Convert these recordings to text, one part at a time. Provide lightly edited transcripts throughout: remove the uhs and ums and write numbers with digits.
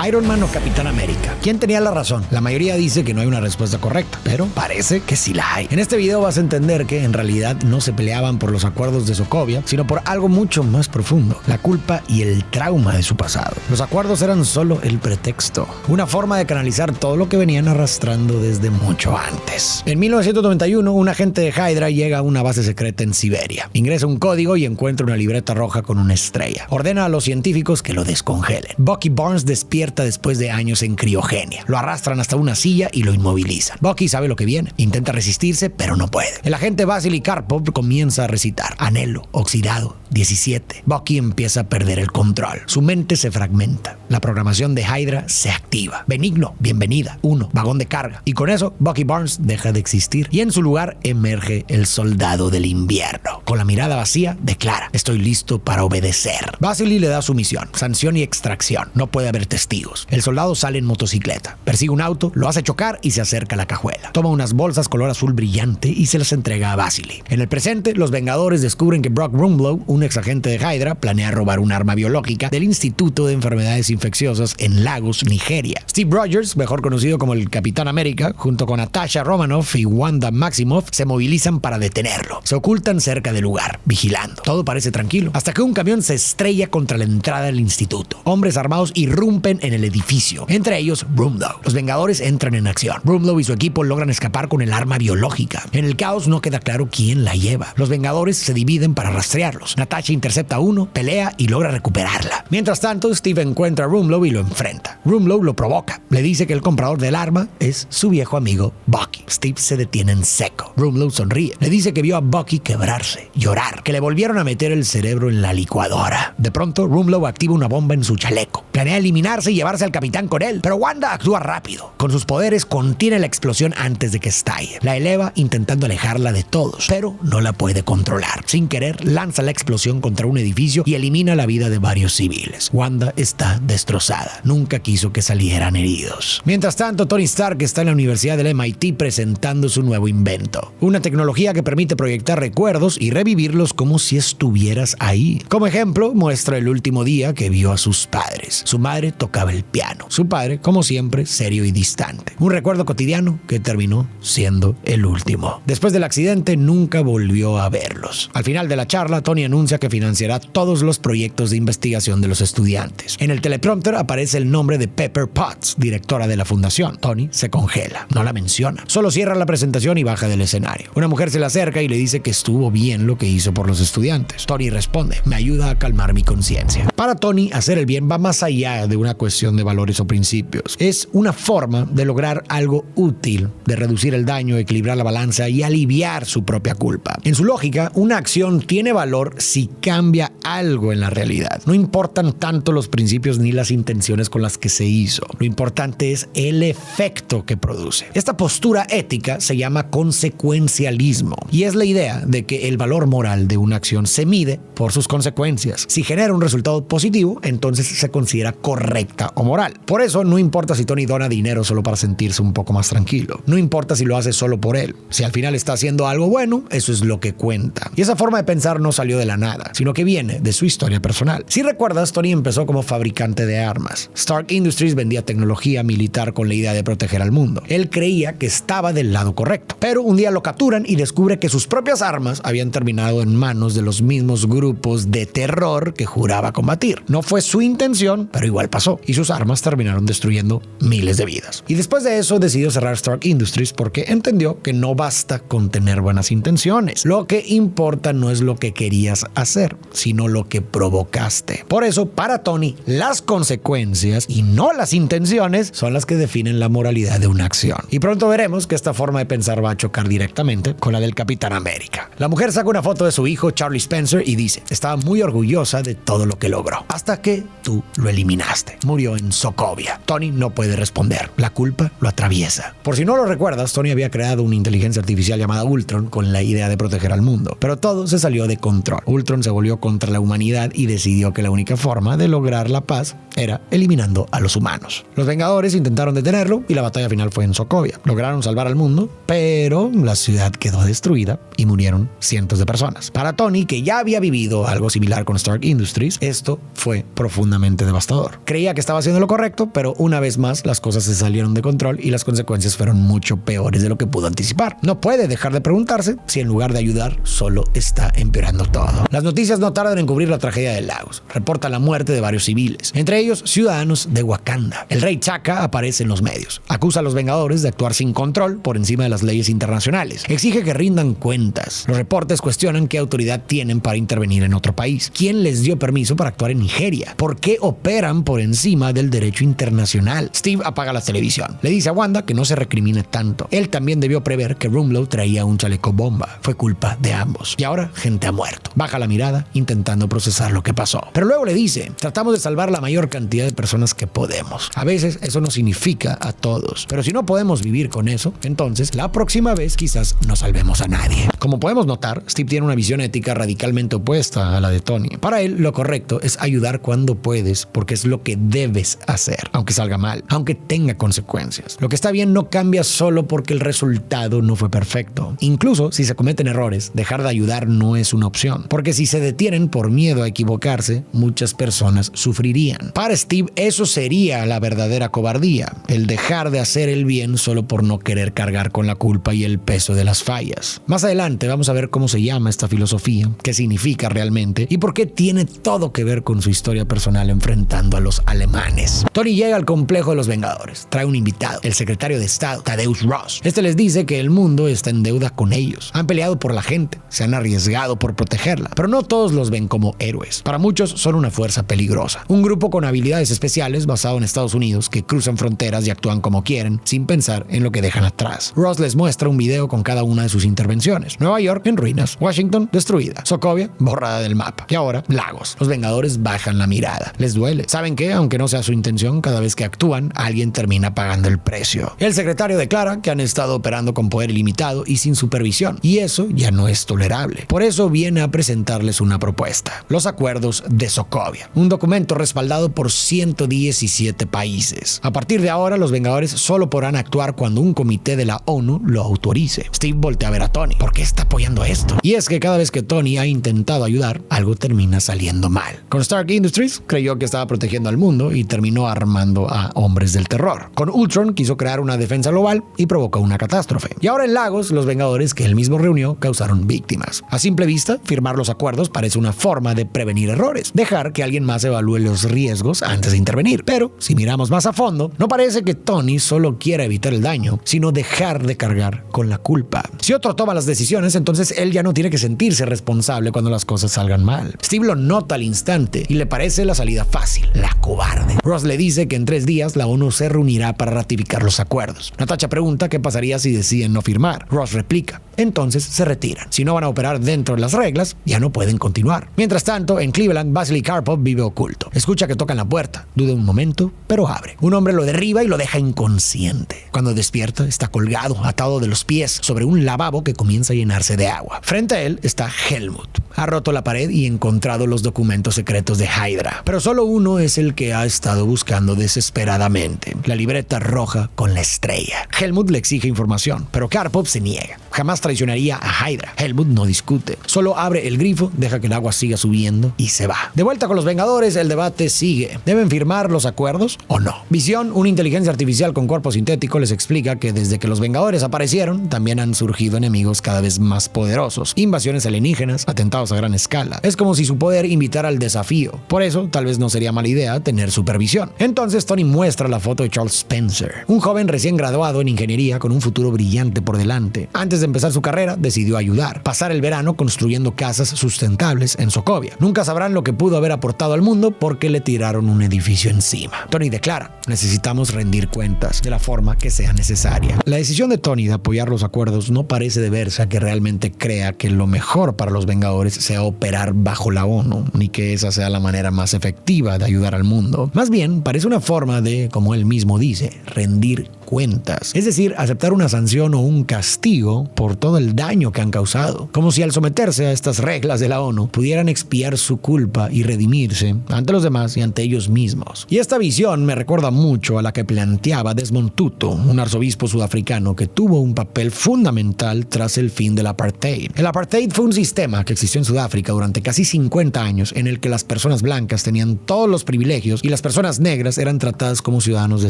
¿Iron Man o Capitán América? ¿Quién tenía la razón? La mayoría dice que no hay una respuesta correcta, pero parece que sí la hay. En este video vas a entender que en realidad no se peleaban por los acuerdos de Sokovia, sino por algo mucho más profundo: la culpa y el trauma de su pasado. Los acuerdos eran solo el pretexto, una forma de canalizar todo lo que venían arrastrando desde mucho antes. En 1991, un agente de Hydra llega a una base secreta en Siberia. Ingresa un código y encuentra una libreta roja con una estrella. Ordena a los científicos que lo descongelen. Bucky Barnes despierta después de años en criogenia. Lo arrastran hasta una silla y lo inmovilizan. Bucky sabe lo que viene. Intenta resistirse, pero no puede. El agente Vasily Karpov comienza a recitar: anhelo, oxidado, 17. Bucky empieza a perder el control. Su mente se fragmenta. La programación de Hydra se activa. Benigno, bienvenida, 1, vagón de carga. Y con eso, Bucky Barnes deja de existir y en su lugar emerge el soldado del invierno. Con la mirada vacía, declara: estoy listo para obedecer. Vasily le da su misión: sanción y extracción. No puede haber testigos. El soldado sale en motocicleta. Persigue un auto, lo hace chocar y se acerca a la cajuela. Toma unas bolsas color azul brillante y se las entrega a Vasily. En el presente, los Vengadores descubren que Brock Rumlow, un ex agente de Hydra, planea robar un arma biológica del Instituto de Enfermedades Infecciosas en Lagos, Nigeria. Steve Rogers, mejor conocido como el Capitán América, junto con Natasha Romanoff y Wanda Maximoff, se movilizan para detenerlo. Se ocultan cerca del lugar, vigilando. Todo parece tranquilo, hasta que un camión se estrella contra la entrada del instituto. Hombres armados irrumpen en el edificio, entre ellos Rumlow. Los Vengadores entran en acción. Rumlow y su equipo logran escapar con el arma biológica. En el caos no queda claro quién la lleva. Los Vengadores se dividen para rastrearlos. Natasha intercepta a uno, pelea y logra recuperarla. Mientras tanto, Steve encuentra a Rumlow y lo enfrenta. Rumlow lo provoca. Le dice que el comprador del arma es su viejo amigo Bucky. Steve se detiene en seco. Rumlow sonríe. Le dice que vio a Bucky quebrarse, llorar, que le volvieron a meter el cerebro en la licuadora. De pronto, Rumlow activa una bomba en su chaleco. Planea eliminarse y llevarse al capitán con él, pero Wanda actúa rápido. Con sus poderes contiene la explosión antes de que estalle. La eleva intentando alejarla de todos, pero no la puede controlar. Sin querer, lanza la explosión contra un edificio y elimina la vida de varios civiles. Wanda está destrozada. Nunca quiso que salieran heridos. Mientras tanto, Tony Stark está en la Universidad del MIT presentando su nuevo invento: una tecnología que permite proyectar recuerdos y revivirlos como si estuvieras ahí. Como ejemplo, muestra el último día que vio a sus padres. Su madre tocaba el piano. Su padre, como siempre, serio y distante. Un recuerdo cotidiano que terminó siendo el último. Después del accidente, nunca volvió a verlos. Al final de la charla, Tony anuncia que financiará todos los proyectos de investigación de los estudiantes. En el teleprompter aparece el nombre de Pepper Potts, directora de la fundación. Tony se congela. No la menciona. Solo cierra la presentación y baja del escenario. Una mujer se le acerca y le dice que estuvo bien lo que hizo por los estudiantes. Tony responde: me ayuda a calmar mi conciencia. Para Tony, hacer el bien va más allá de una cuestión de valores o principios. Es una forma de lograr algo útil, de reducir el daño, equilibrar la balanza y aliviar su propia culpa. En su lógica, una acción tiene valor si cambia algo en la realidad. No importan tanto los principios ni las intenciones con las que se hizo. Lo importante es el efecto que produce. Esta postura ética se llama consecuencialismo y es la idea de que el valor moral de una acción se mide por sus consecuencias. Si genera un resultado positivo, entonces se considera correcta o moral. Por eso no importa si Tony dona dinero solo para sentirse un poco más tranquilo. No importa si lo hace solo por él. Si al final está haciendo algo bueno, eso es lo que cuenta. Y esa forma de pensar no salió de la nada, sino que viene de su historia personal. Si recuerdas, Tony empezó como fabricante de armas. Stark Industries vendía tecnología militar con la idea de proteger al mundo. Él creía que estaba del lado correcto, pero un día lo capturan y descubre que sus propias armas habían terminado en manos de los mismos grupos de terror que juraba combatir. No fue su intención, pero igual pasó, y sus armas terminaron destruyendo miles de vidas. Y después de eso decidió cerrar Stark Industries porque entendió que no basta con tener buenas intenciones. Lo que importa no es lo que querías hacer, sino lo que provocaste. Por eso, para Tony, las consecuencias y no las intenciones son las que definen la moralidad de una acción. Y pronto veremos que esta forma de pensar va a chocar directamente con la del Capitán América. La mujer saca una foto de su hijo Charlie Spencer y dice: estaba muy orgullosa de todo lo que logró, hasta que tú lo eliminaste. Murió en Sokovia. Tony no puede responder. La culpa lo atraviesa. Por si no lo recuerdas, Tony había creado una inteligencia artificial llamada Ultron con la idea de proteger al mundo, pero todo se salió de control. Ultron se volvió contra la humanidad y decidió que la única forma de lograr la paz era eliminando a los humanos. Los Vengadores intentaron detenerlo y la batalla final fue en Sokovia. Lograron salvar al mundo, pero la ciudad quedó destruida y murieron cientos de personas. Para Tony, que ya había vivido algo similar con Stark Industries, esto fue profundamente devastador. Creía que estaba haciendo lo correcto, pero una vez más las cosas se salieron de control y las consecuencias fueron mucho peores de lo que pudo anticipar. No puede dejar de preguntarse si en lugar de ayudar solo está empeorando todo. Las noticias no tardan en cubrir la tragedia de Lagos. Reporta la muerte de varios civiles, entre ellos ciudadanos de Wakanda. El rey T'Chaka aparece en los medios. Acusa a los Vengadores de actuar sin control por encima de las leyes internacionales. Exige que rindan cuentas. Los reportes cuestionan qué autoridad tienen para intervenir en otro país. ¿Quién les dio permiso para actuar en Nigeria? ¿Por qué operan por encima del derecho internacional? Steve apaga la televisión. Le dice a Wanda que no se recrimine tanto. Él también debió prever que Rumlow traía un chaleco bomba. Fue culpa de ambos. Y ahora gente ha muerto. Baja la mirada intentando procesar lo que pasó. Pero luego le dice, tratamos de salvar la mayor cantidad de personas que podemos. A veces eso no significa a todos. Pero si no podemos vivir con eso, entonces la próxima vez quizás no salvemos a nadie. Como podemos notar, Steve tiene una visión ética radicalmente opuesta a la de Tony. Para él, lo correcto es ayudar cuando puedes, porque es lo que debes hacer, aunque salga mal, aunque tenga consecuencias. Lo que está bien no cambia solo porque el resultado no fue perfecto. Incluso si se cometen errores, dejar de ayudar no es una opción, porque si se detienen por miedo a equivocarse, muchas personas sufrirían. Para Steve, eso sería la verdadera cobardía, el dejar de hacer el bien solo por no querer cargar con la culpa y el peso de las fallas. Más adelante vamos a ver cómo se llama esta filosofía, qué significa realmente y por qué tiene todo que ver con su historia personal enfrentando a los alemanes. Tony llega al complejo de los Vengadores. Trae un invitado, el secretario de Estado, Thaddeus Ross. Este les dice que el mundo está en deuda con ellos. Han peleado por la gente, se han arriesgado por protegerla, pero no todos los ven como héroes. Para muchos son una fuerza peligrosa. Un grupo con habilidades especiales basado en Estados Unidos que cruzan fronteras y actúan como quieren, sin pensar en lo que dejan atrás. Ross les muestra un video con cada una de sus intervenciones. Nueva York en ruinas, Washington destruida, Sokovia borrada del mapa y ahora Lagos. Los Vengadores bajan la mirada. Les duele. Saben que, aunque no sea su intención, cada vez que actúan, alguien termina pagando el precio. El secretario declara que han estado operando con poder ilimitado y sin supervisión, y eso ya no es tolerable. Por eso viene a presentarles una propuesta: los Acuerdos de Sokovia, un documento respaldado por 117 países. A partir de ahora, los Vengadores solo podrán actuar cuando un comité de la ONU lo autorice. Steve voltea a ver a Tony. ¿Por qué está apoyando esto? Y es que cada vez que Tony ha intentado ayudar, algo termina saliendo mal. Con Stark Industries creyó que estaba protegiendo al mundo y terminó armando a hombres del terror. Con Ultron quiso crear una defensa global y provocó una catástrofe. Y ahora en Lagos, los Vengadores que él mismo reunió causaron víctimas. A simple vista, firmar los acuerdos parece una forma de prevenir errores, dejar que alguien más evalúe los riesgos antes de intervenir. Pero si miramos más a fondo, no parece que Tony solo quiera evitar el daño, sino dejar de cargar con la culpa. Si otro toma las decisiones, entonces él ya no tiene que sentirse responsable cuando las cosas salgan mal. Steve lo nota al instante y le parece la salida fácil, la cobarde. Ross le dice que en 3 días la ONU se reunirá para ratificar los acuerdos. Natasha pregunta qué pasaría si deciden no firmar. Ross replica: entonces se retiran. Si no van a operar dentro de las reglas, ya no pueden continuar. Mientras tanto, en Cleveland, Vasily Karpov vive oculto. Escucha que tocan la puerta, duda un momento, pero abre. Un hombre lo derriba y lo deja inconsciente. Cuando despierta, está colgado, atado de los pies, sobre un lavabo que comienza a llenarse de agua. Frente a él está Helmut. Ha roto la pared y encontrado los documentos secretos de Hydra. Pero solo uno es el que ha estado buscando desesperadamente: la libreta roja con la estrella. Helmut le exige información, pero Karpov se niega. Jamás traicionaría a Hydra. Helmut no discute. Solo abre el grifo, deja que el agua siga subiendo y se va. De vuelta con los Vengadores, el debate sigue. ¿Deben firmar los acuerdos o no? Visión, una inteligencia artificial con cuerpo sintético, les explica que desde que los Vengadores aparecieron, también han surgido enemigos cada vez más poderosos. Invasiones alienígenas, atentados a gran escala. Es como si su poder invitara al desafío. Por eso, tal vez no sería mala idea tener supervisión. Entonces, Tony muestra la foto de Charles Spencer, un joven recién graduado en ingeniería con un futuro brillante por delante. Antes de empezar su carrera, decidió ayudar. Pasar el verano construyendo casas sustentables en Sokovia. Nunca sabrán lo que pudo haber aportado al mundo porque le tiraron un edificio encima. Tony declara: necesitamos rendir cuentas de la forma que sea necesaria. La decisión de Tony de apoyar los acuerdos no parece deberse a que realmente crea que lo mejor para los Vengadores sea operar bajo la ONU, ni que esa sea la manera más efectiva de ayudar al mundo. Más bien, parece una forma de, como él mismo dice, rendir cuentas, es decir, aceptar una sanción o un castigo por todo el daño que han causado, como si al someterse a estas reglas de la ONU pudieran expiar su culpa y redimirse ante los demás y ante ellos mismos. Y esta visión me recuerda mucho a la que planteaba Desmond Tutu, un arzobispo sudafricano que tuvo un papel fundamental tras el fin del apartheid. El apartheid fue un sistema que existió en Sudáfrica durante casi 50 años en el que las personas blancas tenían todos los privilegios y las personas negras eran tratadas como ciudadanos de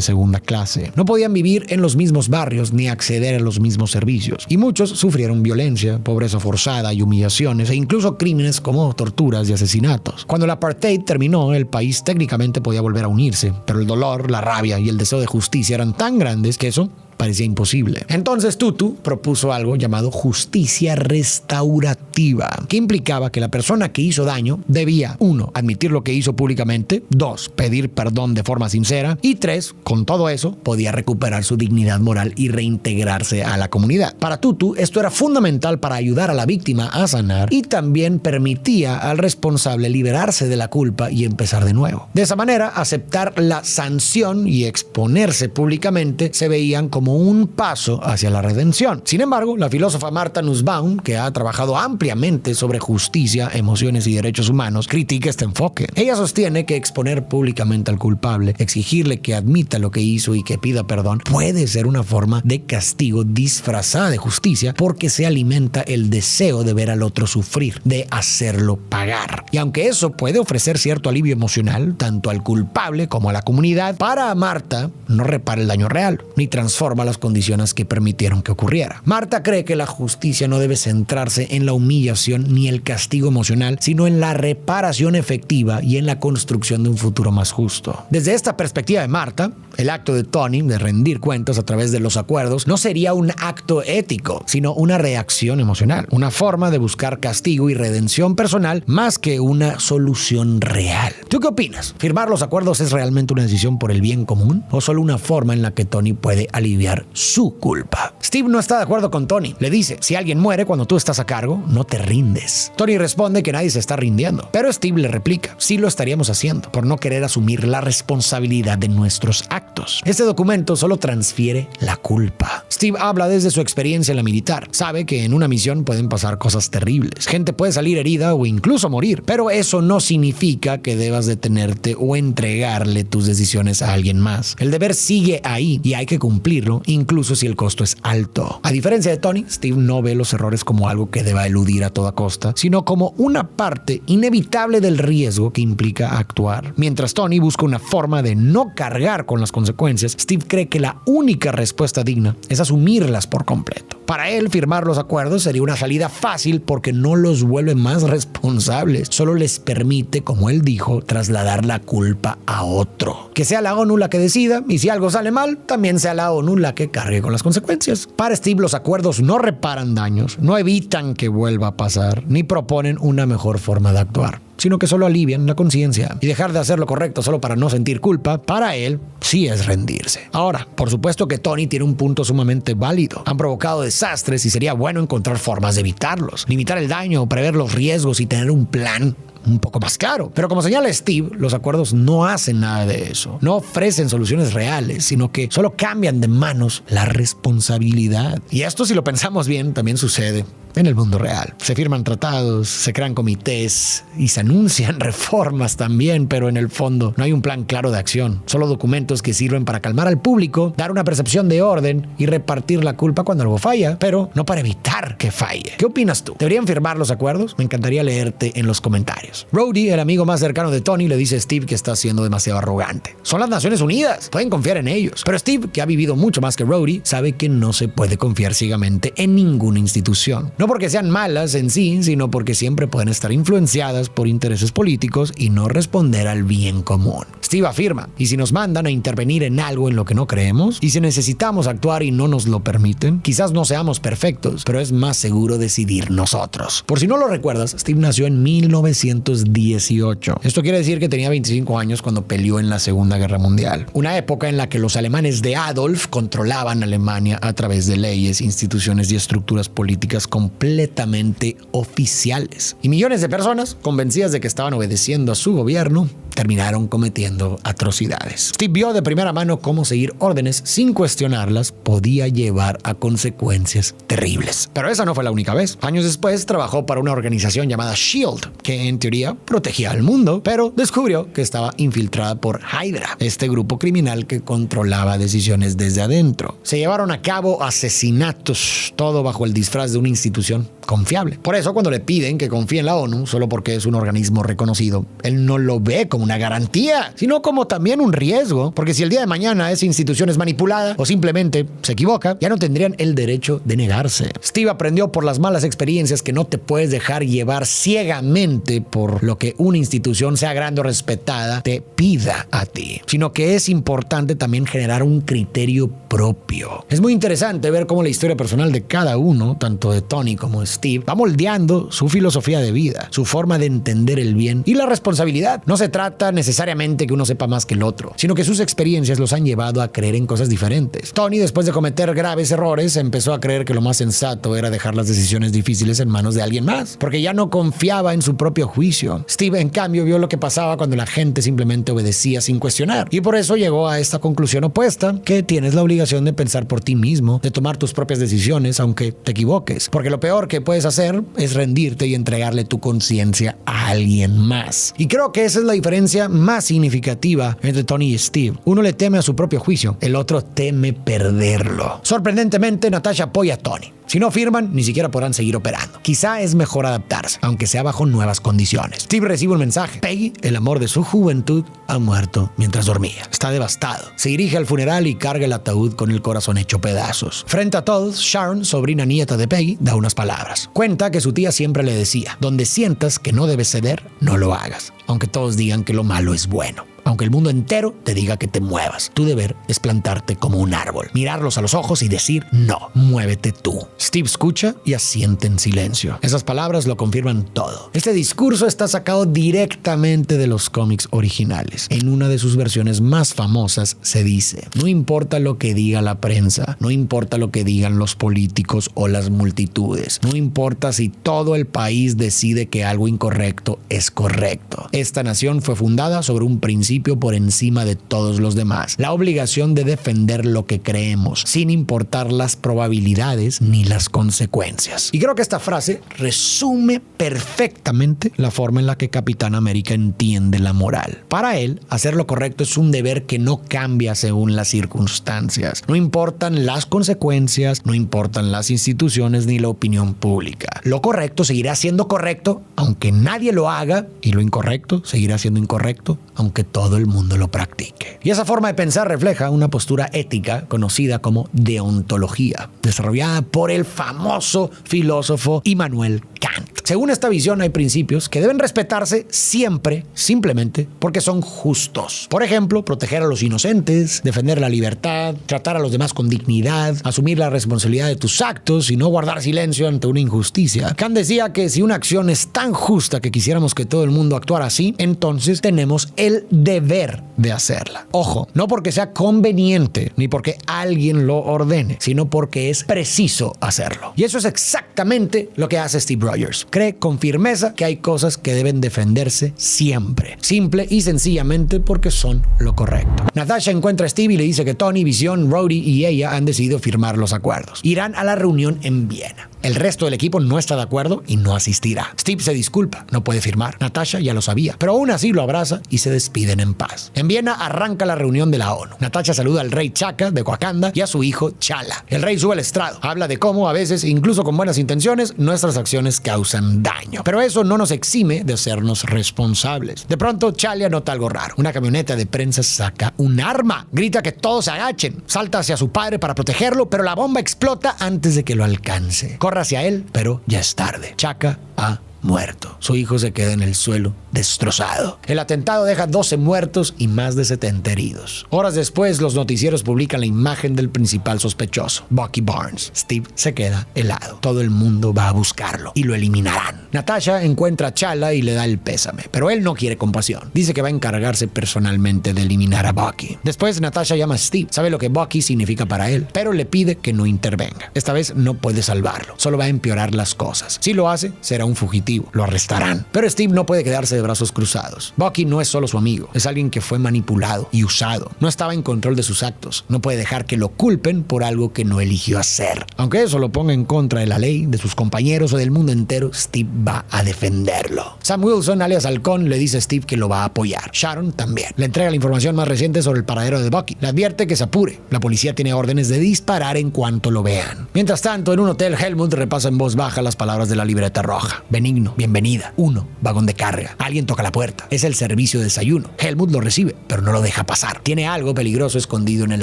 segunda clase. No podían vivir en los mismos barrios ni acceder a los mismos servicios. Y muchos sufrieron violencia, pobreza forzada y humillaciones e incluso crímenes como torturas y asesinatos. Cuando el apartheid terminó, el país técnicamente podía volver a unirse, pero el dolor, la rabia y el deseo de justicia eran tan grandes que eso parecía imposible. Entonces Tutu propuso algo llamado justicia restaurativa, que implicaba que la persona que hizo daño debía 1. Admitir lo que hizo públicamente, 2. Pedir perdón de forma sincera y 3. Con todo eso, podía recuperar su dignidad moral y reintegrarse a la comunidad. Para Tutu, esto era fundamental para ayudar a la víctima a sanar y también permitía al responsable liberarse de la culpa y empezar de nuevo. De esa manera, aceptar la sanción y exponerse públicamente se veían como un paso hacia la redención. Sin embargo, la filósofa Martha Nussbaum, que ha trabajado ampliamente sobre justicia, emociones y derechos humanos, critica este enfoque. Ella sostiene que exponer públicamente al culpable, exigirle que admita lo que hizo y que pida perdón, puede ser una forma de castigo disfrazada de justicia porque se alimenta el deseo de ver al otro sufrir, de hacerlo pagar. Y aunque eso puede ofrecer cierto alivio emocional, tanto al culpable como a la comunidad, para Martha no repara el daño real, ni transforma las condiciones que permitieron que ocurriera. Martha cree que la justicia no debe centrarse en la humillación ni el castigo emocional, sino en la reparación efectiva y en la construcción de un futuro más justo. Desde esta perspectiva de Martha, el acto de Tony de rendir cuentas a través de los acuerdos no sería un acto ético, sino una reacción emocional, una forma de buscar castigo y redención personal más que una solución real. ¿Tú qué opinas? ¿Firmar los acuerdos es realmente una decisión por el bien común o solo una forma en la que Tony puede aliviar su culpa? Steve no está de acuerdo con Tony. Le dice, si alguien muere cuando tú estás a cargo, no te rindes. Tony responde que nadie se está rindiendo, pero Steve le replica, sí lo estaríamos haciendo, por no querer asumir la responsabilidad de nuestros actos. Este documento solo transfiere la culpa. Steve habla desde su experiencia en la militar. Sabe que en una misión pueden pasar cosas terribles. Gente puede salir herida o incluso morir, pero eso no significa que debas detenerte o entregarle tus decisiones a alguien más. El deber sigue ahí y hay que cumplirlo, incluso si el costo es alto. A diferencia de Tony, Steve no ve los errores como algo que deba eludir a toda costa, sino como una parte inevitable del riesgo que implica actuar. Mientras Tony busca una forma de no cargar con las consecuencias, Steve cree que la única respuesta digna es asumirlas por completo. Para él, firmar los acuerdos sería una salida fácil porque no los vuelve más responsables, solo les permite, como él dijo, trasladar la culpa a otro. Que sea la ONU la que decida, y si algo sale mal, también sea la ONU la que cargue con las consecuencias. Para Steve, los acuerdos no reparan daños, no evitan que vuelva a pasar, ni proponen una mejor forma de actuar, sino que solo alivian la conciencia. Y dejar de hacer lo correcto solo para no sentir culpa, para él, sí es rendirse. Ahora, por supuesto que Tony tiene un punto sumamente válido. Han provocado desastres y sería bueno encontrar formas de evitarlos, limitar el daño, prever los riesgos y tener un plan un poco más claro. Pero como señala Steve, los acuerdos no hacen nada de eso. No ofrecen soluciones reales, sino que solo cambian de manos la responsabilidad. Y esto, si lo pensamos bien, también sucede en el mundo real. Se firman tratados, se crean comités y se anuncian reformas también, pero en el fondo no hay un plan claro de acción. Solo documentos que sirven para calmar al público, dar una percepción de orden y repartir la culpa cuando algo falla, pero no para evitar que falle. ¿Qué opinas tú? ¿Deberían firmar los acuerdos? Me encantaría leerte en los comentarios. Rhodey, el amigo más cercano de Tony, le dice a Steve que está siendo demasiado arrogante. Son las Naciones Unidas, pueden confiar en ellos. Pero Steve, que ha vivido mucho más que Rhodey, sabe que no se puede confiar ciegamente en ninguna institución. No porque sean malas en sí, sino porque siempre pueden estar influenciadas por intereses políticos y no responder al bien común. Steve afirma, y si nos mandan a intervenir en algo en lo que no creemos, y si necesitamos actuar y no nos lo permiten, quizás no seamos perfectos, pero es más seguro decidir nosotros. Por si no lo recuerdas, Steve nació en 1918. Esto quiere decir que tenía 25 años cuando peleó en la Segunda Guerra Mundial. Una época en la que los alemanes de Adolf controlaban Alemania a través de leyes, instituciones y estructuras políticas completamente oficiales. Y millones de personas, convencidas de que estaban obedeciendo a su gobierno, terminaron cometiendo atrocidades. Steve vio de primera mano cómo seguir órdenes sin cuestionarlas podía llevar a consecuencias terribles. Pero esa no fue la única vez. Años después trabajó para una organización llamada SHIELD, que en teoría protegía al mundo, pero descubrió que estaba infiltrada por Hydra, este grupo criminal que controlaba decisiones desde adentro. Se llevaron a cabo asesinatos, todo bajo el disfraz de una institución confiable. Por eso, cuando le piden que confíe en la ONU, solo porque es un organismo reconocido, él no lo ve como una garantía, sino como también un riesgo, porque si el día de mañana esa institución es manipulada o simplemente se equivoca, ya no tendrían el derecho de negarse. Steve aprendió por las malas experiencias que no te puedes dejar llevar ciegamente por lo que una institución, sea grande o respetada, te pida a ti, sino que es importante también generar un criterio propio. Es muy interesante ver cómo la historia personal de cada uno, tanto de Tony como Steve, va moldeando su filosofía de vida, su forma de entender el bien y la responsabilidad. No se trata necesariamente que uno sepa más que el otro, sino que sus experiencias los han llevado a creer en cosas diferentes. Tony, después de cometer graves errores, empezó a creer que lo más sensato era dejar las decisiones difíciles en manos de alguien más, porque ya no confiaba en su propio juicio. Steve, en cambio, vio lo que pasaba cuando la gente simplemente obedecía sin cuestionar, y por eso llegó a esta conclusión opuesta, que tienes la obligación de pensar por ti mismo, de tomar tus propias decisiones aunque te equivoques, porque lo peor que puedes hacer es rendirte y entregarle tu conciencia a alguien más. Y creo que esa es la diferencia más significativa entre Tony y Steve. Uno le teme a su propio juicio, el otro teme perderlo. Sorprendentemente, Natasha apoya a Tony. Si no firman, ni siquiera podrán seguir operando. Quizá es mejor adaptarse, aunque sea bajo nuevas condiciones. Steve recibe un mensaje. Peggy, el amor de su juventud, ha muerto mientras dormía. Está devastado. Se dirige al funeral y carga el ataúd con el corazón hecho pedazos. Frente a todos, Sharon, sobrina nieta de Peggy, da unas palabras. Cuenta que su tía siempre le decía: donde sientas que no debes ceder, no lo hagas, aunque todos digan que lo malo es bueno. Aunque el mundo entero te diga que te muevas, tu deber es plantarte como un árbol, mirarlos a los ojos y decir: no, muévete tú. Steve escucha y asiente en silencio. Esas palabras lo confirman todo. Este discurso está sacado directamente de los cómics originales. En una de sus versiones más famosas se dice: no importa lo que diga la prensa, no importa lo que digan los políticos o las multitudes, no importa si todo el país decide que algo incorrecto es correcto. Esta nación fue fundada sobre un principio por encima de todos los demás: la obligación de defender lo que creemos, sin importar las probabilidades ni las consecuencias. Y creo que esta frase resume perfectamente la forma en la que Capitán América entiende la moral. Para él, hacer lo correcto es un deber que no cambia según las circunstancias. No importan las consecuencias, no importan las instituciones ni la opinión pública. Lo correcto seguirá siendo correcto aunque nadie lo haga, y lo incorrecto seguirá siendo incorrecto aunque todo el mundo lo practique. Y esa forma de pensar refleja una postura ética conocida como deontología, desarrollada por el famoso filósofo Immanuel Kant. Según esta visión, hay principios que deben respetarse siempre, simplemente porque son justos. Por ejemplo, proteger a los inocentes, defender la libertad, tratar a los demás con dignidad, asumir la responsabilidad de tus actos y no guardar silencio ante una injusticia. Kant decía que si una acción es tan justa que quisiéramos que todo el mundo actuara así, entonces tenemos el deber de hacerla. Ojo, no porque sea conveniente ni porque alguien lo ordene, sino porque es preciso hacerlo. Y eso es exactamente lo que hace Steve Rogers. Cree con firmeza que hay cosas que deben defenderse siempre, simple y sencillamente porque son lo correcto. Natasha encuentra a Steve y le dice que Tony, Visión, Rhodey y ella han decidido firmar los acuerdos. Irán a la reunión en Viena. El resto del equipo no está de acuerdo y no asistirá. Steve se disculpa, no puede firmar. Natasha ya lo sabía, pero aún así lo abraza y se despiden en paz. En Viena arranca la reunión de la ONU. Natasha saluda al rey Chaka de Wakanda y a su hijo T'Challa. El rey sube al estrado, habla de cómo a veces, incluso con buenas intenciones, nuestras acciones causan daño. Pero eso no nos exime de hacernos responsables. De pronto, T'Challa nota algo raro. Una camioneta de prensa saca un arma. Grita que todos se agachen. Salta hacia su padre para protegerlo, pero la bomba explota antes de que lo alcance. Corre hacia él, pero ya es tarde. Chaka ha muerto. Su hijo se queda en el suelo, destrozado. El atentado deja 12 muertos y más de 70 heridos. Horas después, los noticieros publican la imagen del principal sospechoso, Bucky Barnes. Steve se queda helado. Todo el mundo va a buscarlo y lo eliminarán. Natasha encuentra a T'Challa y le da el pésame, pero él no quiere compasión. Dice que va a encargarse personalmente de eliminar a Bucky. Después, Natasha llama a Steve. Sabe lo que Bucky significa para él, pero le pide que no intervenga. Esta vez no puede salvarlo. Solo va a empeorar las cosas. Si lo hace, será un fugitivo. Lo arrestarán. Pero Steve no puede quedarse de de brazos cruzados. Bucky no es solo su amigo, es alguien que fue manipulado y usado. No estaba en control de sus actos. No puede dejar que lo culpen por algo que no eligió hacer. Aunque eso lo ponga en contra de la ley, de sus compañeros o del mundo entero, Steve va a defenderlo. Sam Wilson, alias Halcón, le dice a Steve que lo va a apoyar. Sharon también. Le entrega la información más reciente sobre el paradero de Bucky. Le advierte que se apure. La policía tiene órdenes de disparar en cuanto lo vean. Mientras tanto, en un hotel, Helmut repasa en voz baja las palabras de la libreta roja. Benigno, bienvenida. 1, vagón de carga. Alguien toca la puerta. Es el servicio de desayuno. Helmut lo recibe, pero no lo deja pasar. Tiene algo peligroso escondido en el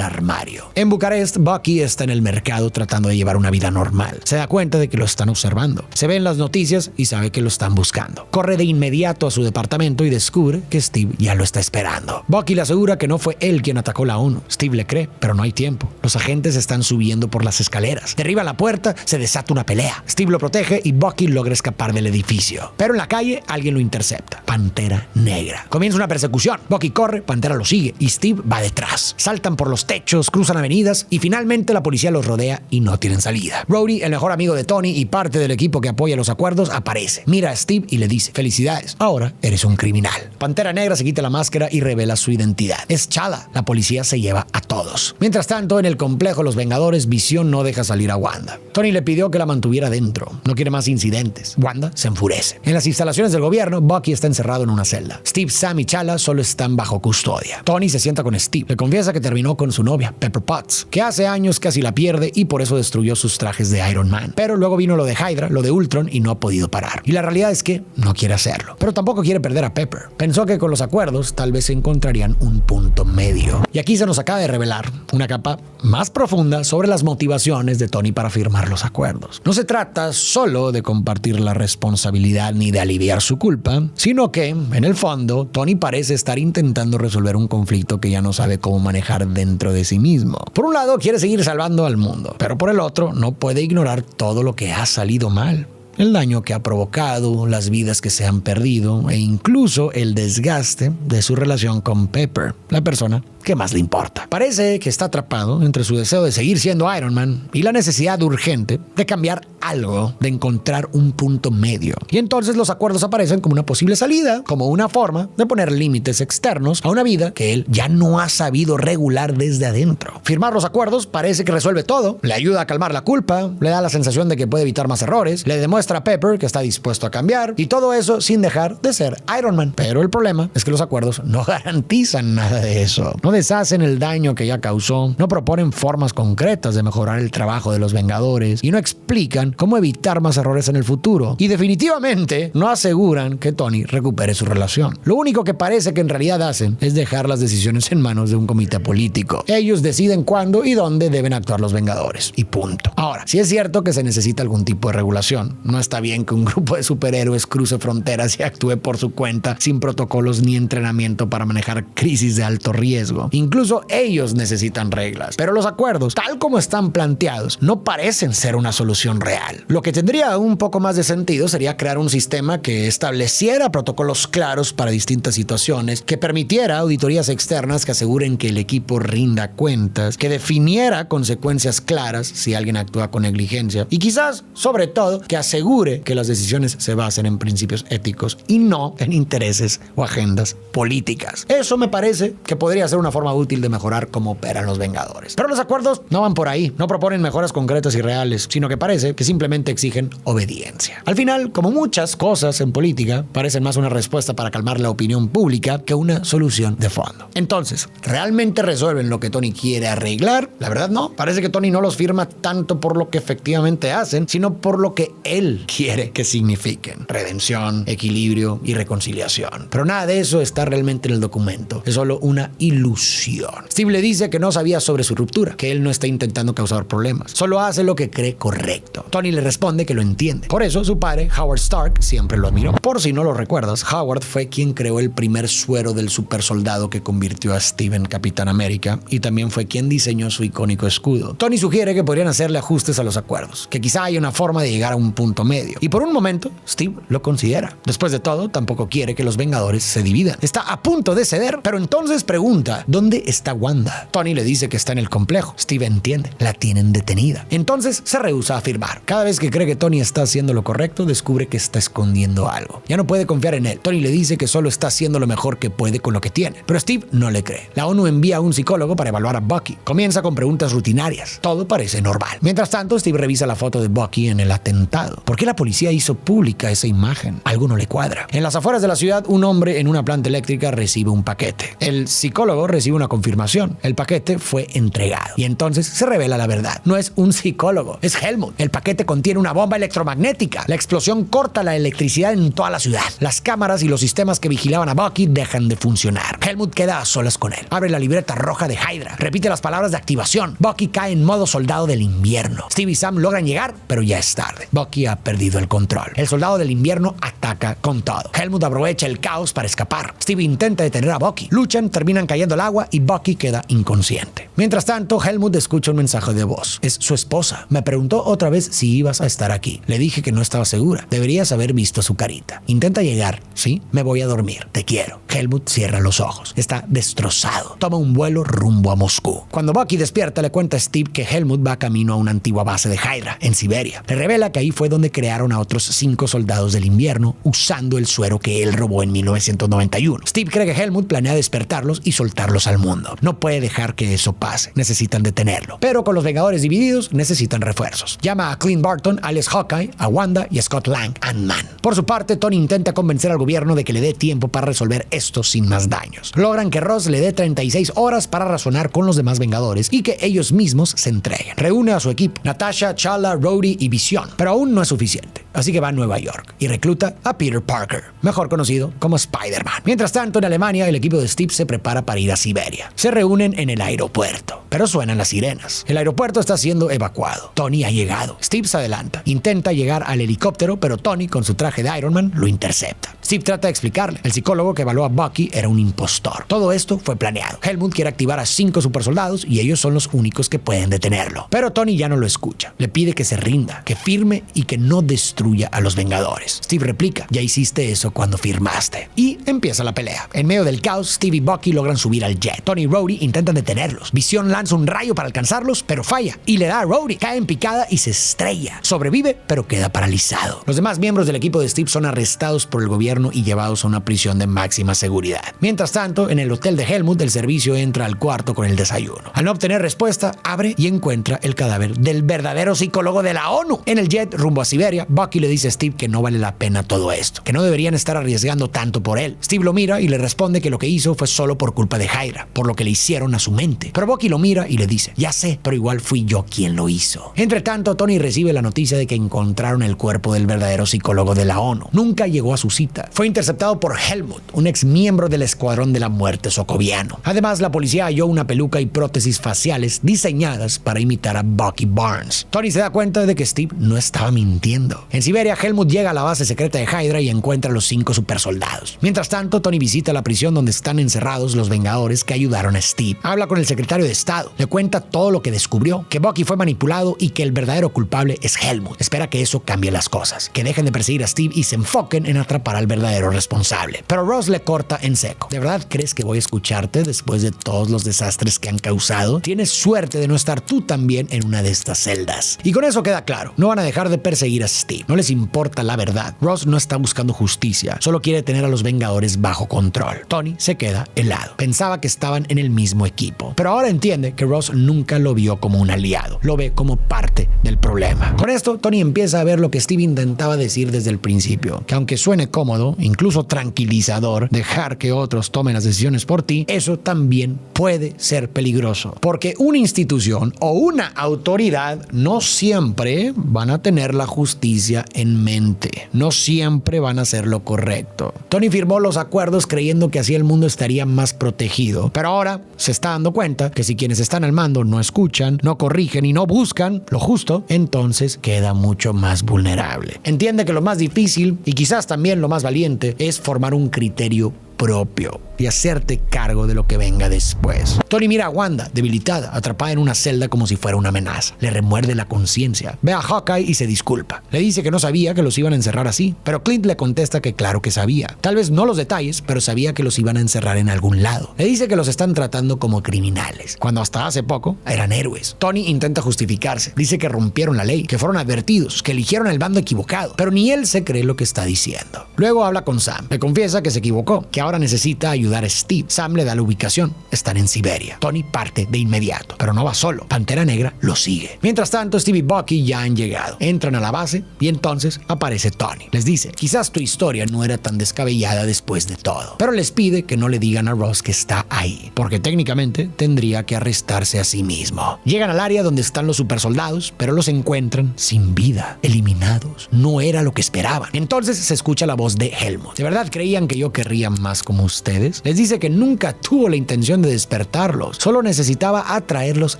armario. En Bucarest, Bucky está en el mercado tratando de llevar una vida normal. Se da cuenta de que lo están observando. Se ve en las noticias y sabe que lo están buscando. Corre de inmediato a su departamento y descubre que Steve ya lo está esperando. Bucky le asegura que no fue él quien atacó la ONU. Steve le cree, pero no hay tiempo. Los agentes están subiendo por las escaleras. Derriba la puerta, se desata una pelea. Steve lo protege y Bucky logra escapar del edificio. Pero en la calle, alguien lo intercepta. Pantera Negra. Comienza una persecución. Bucky corre, Pantera lo sigue y Steve va detrás. Saltan por los techos, cruzan avenidas y finalmente la policía los rodea y no tienen salida. Rhodey, el mejor amigo de Tony y parte del equipo que apoya los acuerdos, aparece. Mira a Steve y le dice: felicidades, ahora eres un criminal. Pantera Negra se quita la máscara y revela su identidad. Es Chala. La policía se lleva a todos. Mientras tanto, en el complejo Los Vengadores, Visión no deja salir a Wanda. Tony le pidió que la mantuviera dentro. No quiere más incidentes. Wanda se enfurece. En las instalaciones del gobierno, Bucky está encerrado en una celda. Steve, Sam y Chala solo están bajo custodia. Tony se sienta con Steve. Le confiesa que terminó con su novia, Pepper Potts, que hace años casi la pierde y por eso destruyó sus trajes de Iron Man. Pero luego vino lo de Hydra, lo de Ultron y no ha podido parar. Y la realidad es que no quiere hacerlo. Pero tampoco quiere perder a Pepper. Pensó que con los acuerdos tal vez encontrarían un punto medio. Y aquí se nos acaba de revelar una capa más profunda sobre las motivaciones de Tony para firmar los acuerdos. No se trata solo de compartir la responsabilidad ni de aliviar su culpa, sino que, en el fondo, Tony parece estar intentando resolver un conflicto que ya no sabe cómo manejar dentro de sí mismo. Por un lado, quiere seguir salvando al mundo, pero por el otro, no puede ignorar todo lo que ha salido mal. El daño que ha provocado, las vidas que se han perdido e incluso el desgaste de su relación con Pepper, la persona que más le importa. Parece que está atrapado entre su deseo de seguir siendo Iron Man y la necesidad urgente de cambiar algo, de encontrar un punto medio. Y entonces los acuerdos aparecen como una posible salida, como una forma de poner límites externos a una vida que él ya no ha sabido regular desde adentro. Firmar los acuerdos parece que resuelve todo, le ayuda a calmar la culpa, le da la sensación de que puede evitar más errores, le demuestra a Pepper que está dispuesto a cambiar y todo eso sin dejar de ser Iron Man. Pero el problema es que los acuerdos no garantizan nada de eso. No deshacen el daño que ya causó, no proponen formas concretas de mejorar el trabajo de los Vengadores y no explican cómo evitar más errores en el futuro. Y definitivamente no aseguran que Tony recupere su relación. Lo único que parece que en realidad hacen es dejar las decisiones en manos de un comité político. Ellos deciden cuándo y dónde deben actuar los Vengadores. Y punto. Ahora, si es cierto que se necesita algún tipo de regulación, no está bien que un grupo de superhéroes cruce fronteras y actúe por su cuenta sin protocolos ni entrenamiento para manejar crisis de alto riesgo. Incluso ellos necesitan reglas. Pero los acuerdos, tal como están planteados, no parecen ser una solución real. Lo que tendría un poco más de sentido sería crear un sistema que estableciera protocolos claros para distintas situaciones, que permitiera auditorías externas que aseguren que el equipo rinda cuentas, que definiera consecuencias claras si alguien actúa con negligencia y quizás, sobre todo, que asegure que las decisiones se basen en principios éticos y no en intereses o agendas políticas. Eso me parece que podría ser una forma útil de mejorar cómo operan los Vengadores. Pero los acuerdos no van por ahí, no proponen mejoras concretas y reales, sino que parece que simplemente exigen obediencia. Al final, como muchas cosas en política, parecen más una respuesta para calmar la opinión pública que una solución de fondo. Entonces, ¿realmente resuelven lo que Tony quiere arreglar? La verdad no. Parece que Tony no los firma tanto por lo que efectivamente hacen, sino por lo que él quiere que signifiquen: redención, equilibrio y reconciliación. Pero nada de eso está realmente en el documento. Es solo una ilusión. Steve le dice que no sabía sobre su ruptura, que él no está intentando causar problemas, solo hace lo que cree correcto. Tony le responde que lo entiende. Por eso su padre, Howard Stark, siempre lo admiró. Por si no lo recuerdas, Howard fue quien creó el primer suero del supersoldado que convirtió a Steve en Capitán América y también fue quien diseñó su icónico escudo. Tony sugiere que podrían hacerle ajustes a los acuerdos, que quizá haya una forma de llegar a un punto medio. Y por un momento, Steve lo considera. Después de todo, tampoco quiere que los Vengadores se dividan. Está a punto de ceder, pero entonces pregunta: ¿dónde está Wanda? Tony le dice que está en el complejo. Steve entiende, la tienen detenida. Entonces se rehúsa a firmar. Cada vez que cree que Tony está haciendo lo correcto, descubre que está escondiendo algo. Ya no puede confiar en él. Tony le dice que solo está haciendo lo mejor que puede con lo que tiene, pero Steve no le cree. La ONU envía a un psicólogo para evaluar a Bucky. Comienza con preguntas rutinarias. Todo parece normal. Mientras tanto, Steve revisa la foto de Bucky en el atentado. ¿Por qué la policía hizo pública esa imagen? Algo no le cuadra. En las afueras de la ciudad, un hombre en una planta eléctrica recibe un paquete. El psicólogo recibe una confirmación. El paquete fue entregado. Y entonces se revela la verdad. No es un psicólogo, es Helmut. El paquete contiene una bomba electromagnética. La explosión corta la electricidad en toda la ciudad. Las cámaras y los sistemas que vigilaban a Bucky dejan de funcionar. Helmut queda a solas con él. Abre la libreta roja de Hydra. Repite las palabras de activación. Bucky cae en modo soldado del invierno. Steve y Sam logran llegar, pero ya es tarde. Bucky ha perdido el control. El soldado del invierno ataca con todo. Helmut aprovecha el caos para escapar. Steve intenta detener a Bucky. Luchan, terminan cayendo al agua y Bucky queda inconsciente. Mientras tanto, Helmut escucha un mensaje de voz. Es su esposa. Me preguntó otra vez si ibas a estar aquí. Le dije que no estaba segura. Deberías haber visto su carita. Intenta llegar. ¿Sí? Me voy a dormir. Te quiero. Helmut cierra los ojos. Está destrozado. Toma un vuelo rumbo a Moscú. Cuando Bucky despierta, le cuenta a Steve que Helmut va camino a una antigua base de Hydra, en Siberia. Le revela que ahí fue donde crearon a otros 5 soldados del invierno usando el suero que él robó en 1991. Steve cree que Helmut planea despertarlos y soltarlos al mundo. No puede dejar que eso pase. Necesitan detenerlo. Pero con los Vengadores divididos, necesitan refuerzos. Llama a Clint Barton, alias Hawkeye, a Wanda y a Scott Lang, Ant-Man. Por su parte, Tony intenta convencer al gobierno de que le dé tiempo para resolver esto sin más daños. Logran que Ross le dé 36 horas para razonar con los demás Vengadores y que ellos mismos se entreguen. Reúne a su equipo, Natasha, Chala, Rhodey y Visión, pero aún no es suficiente. Así que va a Nueva York y recluta a Peter Parker, mejor conocido como Spider-Man. Mientras tanto, en Alemania, el equipo de Steve se prepara para ir a Siberia. Se reúnen en el aeropuerto, pero suenan las sirenas. El aeropuerto está siendo evacuado. Tony ha llegado. Steve se adelanta. Intenta llegar al helicóptero, pero Tony, con su traje de Iron Man, lo intercepta. Steve trata de explicarle. El psicólogo que evaluó a Bucky era un impostor. Todo esto fue planeado. Helmut quiere activar a 5 supersoldados y ellos son los únicos que pueden detenerlo. Pero Tony ya no lo escucha. Le pide que se rinda, que firme y que no destruya a los Vengadores. Steve replica, ya hiciste eso cuando firmaste. Y empieza la pelea. En medio del caos, Steve y Bucky logran subir al jet. Tony y Rhodey intentan detenerlos. Visión lanza un rayo para alcanzarlos, pero falla y le da a Rhodey. Cae en picada y se estrella. Sobrevive, pero queda paralizado. Los demás miembros del equipo de Steve son arrestados por el gobierno y llevados a una prisión de máxima seguridad. Mientras tanto, en el hotel de Helmut, el servicio entra al cuarto con el desayuno. Al no obtener respuesta, abre y encuentra el cadáver del verdadero psicólogo de la ONU. En el jet rumbo a Siberia, Bucky le dice a Steve que no vale la pena todo esto, que no deberían estar arriesgando tanto por él. Steve lo mira y le responde que lo que hizo fue solo por culpa de Hydra, por lo que le hicieron a su mente. Pero Bucky lo mira y le dice, ya sé, pero igual fui yo quien lo hizo. Entre tanto, Tony recibe la noticia de que encontraron el cuerpo del verdadero psicólogo de la ONU. Nunca llegó a su cita. Fue interceptado por Helmut, un ex miembro del Escuadrón de la Muerte socoviano. Además, la policía halló una peluca y prótesis faciales diseñadas para imitar a Bucky Barnes. Tony se da cuenta de que Steve no estaba mintiendo. En Siberia, Helmut llega a la base secreta de Hydra y encuentra a los 5 supersoldados. Mientras tanto, Tony visita la prisión donde están encerrados los Vengadores que ayudaron a Steve. Habla con el secretario de Estado. Le cuenta todo lo que descubrió, que Bucky fue manipulado y que el verdadero culpable es Helmut. Espera que eso cambie las cosas, que dejen de perseguir a Steve y se enfoquen en atrapar al verdadero responsable. Pero Ross le corta en seco. ¿De verdad crees que voy a escucharte después de todos los desastres que han causado? Tienes suerte de no estar tú también en una de estas celdas. Y con eso queda claro, no van a dejar de perseguir a Steve. No les importa la verdad. Ross no está buscando justicia, solo quiere tener a los Vengadores bajo control. Tony se queda helado. Pensaba que estaban en el mismo equipo, pero ahora entiende que Ross nunca lo vio como un aliado, lo ve como parte del problema. Con esto, Tony empieza a ver lo que Steve intentaba decir desde el principio, que aunque suene cómodo, incluso tranquilizador, dejar que otros tomen las decisiones por ti, eso también puede ser peligroso, porque una institución o una autoridad no siempre van a tener la justicia en mente, no siempre van a hacer lo correcto. Tony firmó los acuerdos creyendo que así el mundo estaría más protegido, pero ahora se está dando cuenta que si quienes están al mando no escuchan, no corrigen y no buscan lo justo, entonces queda mucho más vulnerable. Entiende que lo más difícil y quizás también lo más valiente es formar un criterio propio y hacerte cargo de lo que venga después. Tony mira a Wanda, debilitada, atrapada en una celda como si fuera una amenaza. Le remuerde la conciencia. Ve a Hawkeye y se disculpa. Le dice que no sabía que los iban a encerrar así, pero Clint le contesta que claro que sabía. Tal vez no los detalles, pero sabía que los iban a encerrar en algún lado. Le dice que los están tratando como criminales, cuando hasta hace poco eran héroes. Tony intenta justificarse. Dice que rompieron la ley, que fueron advertidos, que eligieron el bando equivocado, pero ni él se cree lo que está diciendo. Luego habla con Sam. Le confiesa que se equivocó, que ahora necesita ayudar a Steve. Sam le da la ubicación. Están en Siberia. Tony parte de inmediato, pero no va solo. Pantera Negra lo sigue. Mientras tanto, Steve y Bucky ya han llegado. Entran a la base y entonces aparece Tony. Les dice, quizás tu historia no era tan descabellada después de todo, pero les pide que no le digan a Ross que está ahí, porque técnicamente tendría que arrestarse a sí mismo. Llegan al área donde están los supersoldados, pero los encuentran sin vida, eliminados. No era lo que esperaban. Entonces se escucha la voz de Helmut. ¿De verdad creían que yo querría más como ustedes? Les dice que nunca tuvo la intención de despertarlos, solo necesitaba atraerlos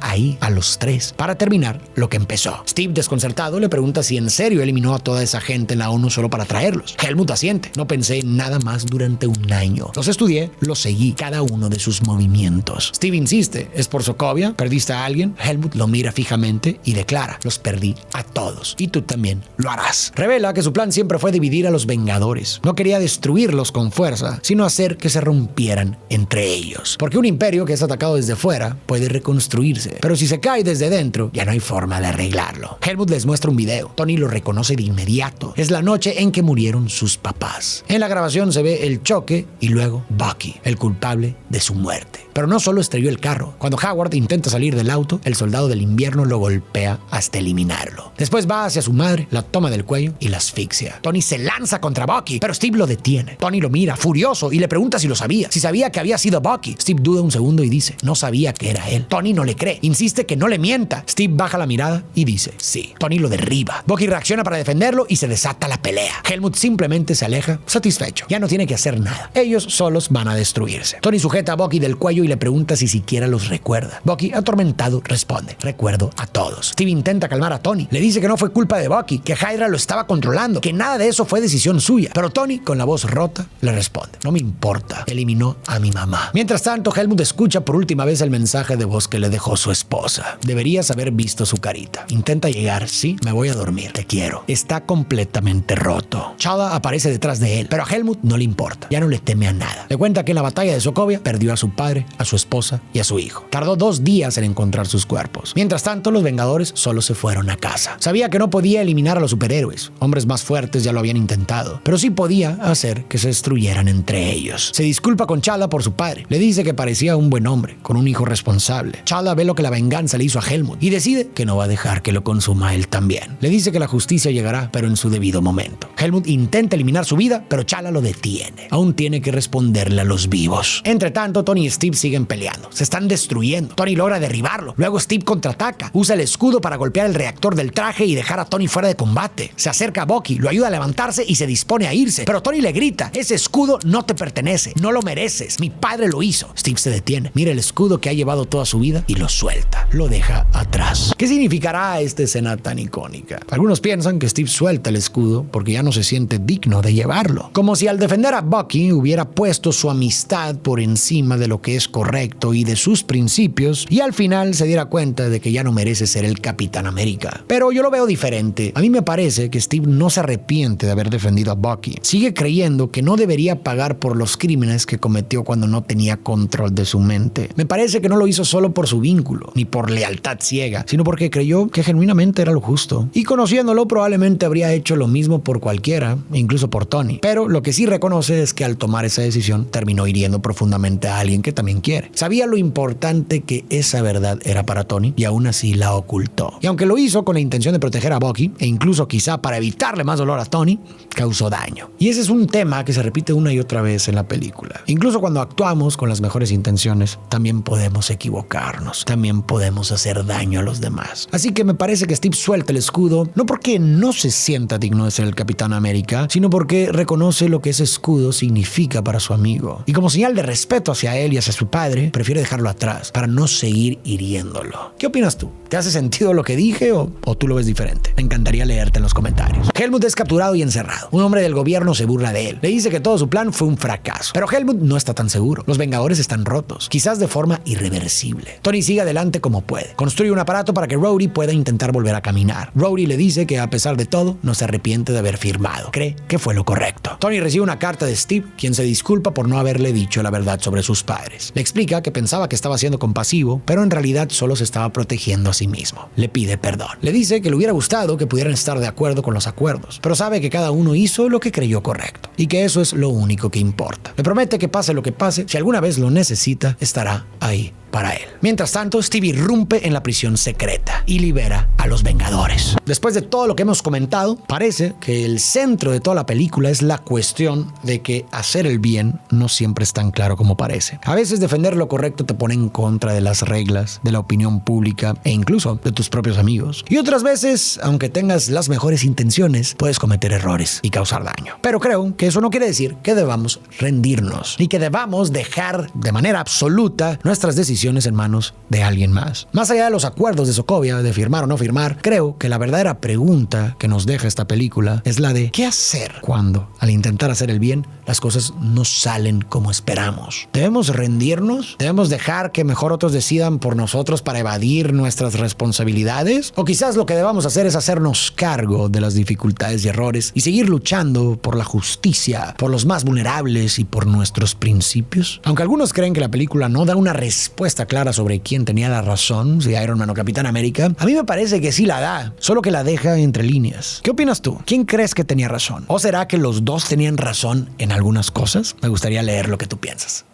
ahí, a los tres, para terminar lo que empezó. Steve, desconcertado, le pregunta si en serio eliminó a toda esa gente en la ONU solo para traerlos. Helmut asiente. No pensé en nada más durante un año. Los estudié, los seguí, cada uno de sus movimientos. Steve insiste, ¿es por Sokovia? ¿Perdiste a alguien? Helmut lo mira fijamente y declara, los perdí a todos. Y tú también lo harás. Revela que su plan siempre fue dividir a los Vengadores. No quería destruirlos con fuerza, sino hacer que se rompieran entre ellos. Porque un imperio que es atacado desde fuera puede reconstruirse, pero si se cae desde dentro, ya no hay forma de arreglarlo. Helmut les muestra un video. Tony lo reconoce de inmediato. Es la noche en que murieron sus papás. En la grabación se ve el choque y luego Bucky, el culpable de su muerte. Pero no solo estrelló el carro. Cuando Howard intenta salir del auto, el soldado del invierno lo golpea hasta eliminarlo. Después va hacia su madre, la toma del cuello y la asfixia. Tony se lanza contra Bucky, pero Steve lo detiene. Tony lo mira furioso y le pregunta si lo sabía, si sabía que había sido Bucky. Steve duda un segundo y dice, no sabía que era él. Tony no le cree, insiste que no le mienta. Steve baja la mirada y dice, sí. Tony lo derriba. Bucky reacciona para defenderlo y se desata la pelea. Helmut simplemente se aleja, satisfecho. Ya no tiene que hacer nada. Ellos solos van a destruirse. Tony sujeta a Bucky del cuello y le pregunta si siquiera los recuerda. Bucky, atormentado, responde, recuerdo a todos. Steve intenta calmar a Tony. Le dice que no fue culpa de Bucky, que Hydra lo estaba controlando, que nada de eso fue decisión suya. Pero Tony, con la voz rota, le responde, no me importa, eliminó a mi mamá. Mientras tanto, Helmut escucha por última vez el mensaje de voz que le dejó su esposa. Deberías haber visto su carita. Intenta llegar, sí, me voy a dormir, te quiero. Está completamente roto. Chala aparece detrás de él, pero a Helmut no le importa, ya no le teme a nada. Le cuenta que en la batalla de Sokovia perdió a su padre, a su esposa y a su hijo. Tardó 2 días en encontrar sus cuerpos. Mientras tanto, los Vengadores solo se fueron a casa. Sabía que no podía eliminar a los superhéroes. Hombres más fuertes ya lo habían intentado, pero sí podía hacer que se destruyeran entre ellos. Se disculpa con Chala por su padre. Le dice que parecía un buen hombre, con un hijo responsable. Chala ve lo que la venganza le hizo a Helmut y decide que no va a dejar que lo consuma él también. Le dice que la justicia llegará, pero en su debido momento. Helmut intenta eliminar su vida, pero Chala lo detiene. Aún tiene que responderle a los vivos. Entre tanto, Tony y Steve siguen peleando. Se están destruyendo. Tony logra derribarlo. Luego Steve contraataca. Usa el escudo para golpear el reactor del traje y dejar a Tony fuera de combate. Se acerca a Bucky, lo ayuda a levantarse y se dispone a irse. Pero Tony le grita, ese escudo no te pertenece, no lo mereces, mi padre lo hizo. Steve se detiene, mira el escudo que ha llevado toda su vida y lo suelta. Lo deja atrás. ¿Qué significará esta escena tan icónica? Algunos piensan que Steve suelta el escudo porque ya no se siente digno de llevarlo. Como si al defender a Bucky hubiera puesto su amistad por encima de lo que es correcto y de sus principios y al final se diera cuenta de que ya no merece ser el Capitán América. Pero yo lo veo diferente. A mí me parece que Steve no se arrepiente de haber defendido a Bucky. Sigue creyendo que no debería pagar por los crímenes que cometió cuando no tenía control de su mente. Me parece que no lo hizo solo por su vínculo, ni por lealtad ciega, sino porque creyó que genuinamente era lo justo. Y conociéndolo, probablemente habría hecho lo mismo por cualquiera, incluso por Tony. Pero lo que sí reconoce es que al tomar esa decisión terminó hiriendo profundamente a alguien que también quiere. Sabía lo importante que esa verdad era para Tony y aún así la ocultó. Y aunque lo hizo con la intención de proteger a Bucky, e incluso quizá para evitarle más dolor a Tony, causó daño. Y ese es un tema que se repite una y otra vez en la película. Incluso cuando actuamos con las mejores intenciones, también podemos equivocarnos, también podemos hacer daño a los demás. Así que me parece que Steve suelta el escudo, no porque no se sienta digno de ser el Capitán América, sino porque reconoce lo que ese escudo significa para su amigo. Y como señal de respeto hacia él y hacia su padre, prefiere dejarlo atrás para no seguir hiriéndolo. ¿Qué opinas tú? ¿Te hace sentido lo que dije o tú lo ves diferente? Me encantaría leerte en los comentarios. Helmut es capturado y encerrado. Un hombre del gobierno se burla de él. Le dice que todo su plan fue un fracaso. fracaso. Pero Helmut no está tan seguro. Los Vengadores están rotos, quizás de forma irreversible. Tony sigue adelante como puede. Construye un aparato para que Rhodey pueda intentar volver a caminar. Rhodey le dice que a pesar de todo, no se arrepiente de haber firmado. Cree que fue lo correcto. Tony recibe una carta de Steve, quien se disculpa por no haberle dicho la verdad sobre sus padres. Le explica que pensaba que estaba siendo compasivo, pero en realidad solo se estaba protegiendo a sí mismo. Le pide perdón. Le dice que le hubiera gustado que pudieran estar de acuerdo con los acuerdos, pero sabe que cada uno hizo lo que creyó correcto y que eso es lo único que importa. Le promete que pase lo que pase, si alguna vez lo necesita, estará ahí para él. Mientras tanto, Steve irrumpe en la prisión secreta y libera a los Vengadores. Después de todo lo que hemos comentado, parece que el centro de toda la película es la cuestión de que hacer el bien no siempre es tan claro como parece. A veces defender lo correcto te pone en contra de las reglas, de la opinión pública e incluso de tus propios amigos. Y otras veces, aunque tengas las mejores intenciones, puedes cometer errores y causar daño. Pero creo que eso no quiere decir que debamos rendirnos, ni que debamos dejar de manera absoluta nuestras decisiones en manos de alguien más. Más allá de los acuerdos de Sokovia, de firmar o no firmar, creo que la verdadera pregunta que nos deja esta película es la de ¿qué hacer cuando, al intentar hacer el bien, las cosas no salen como esperamos? ¿Debemos rendirnos? ¿Debemos dejar que mejor otros decidan por nosotros para evadir nuestras responsabilidades? ¿O quizás lo que debamos hacer es hacernos cargo de las dificultades y errores y seguir luchando por la justicia, por los más vulnerables y por nuestros principios? Aunque algunos creen que la película no da una respuesta clara sobre quién tenía la razón, si Iron Man o Capitán América, a mí me parece que sí la da, solo que la deja entre líneas. ¿Qué opinas tú? ¿Quién crees que tenía razón? ¿O será que los dos tenían razón en algunas cosas? Me gustaría leer lo que tú piensas.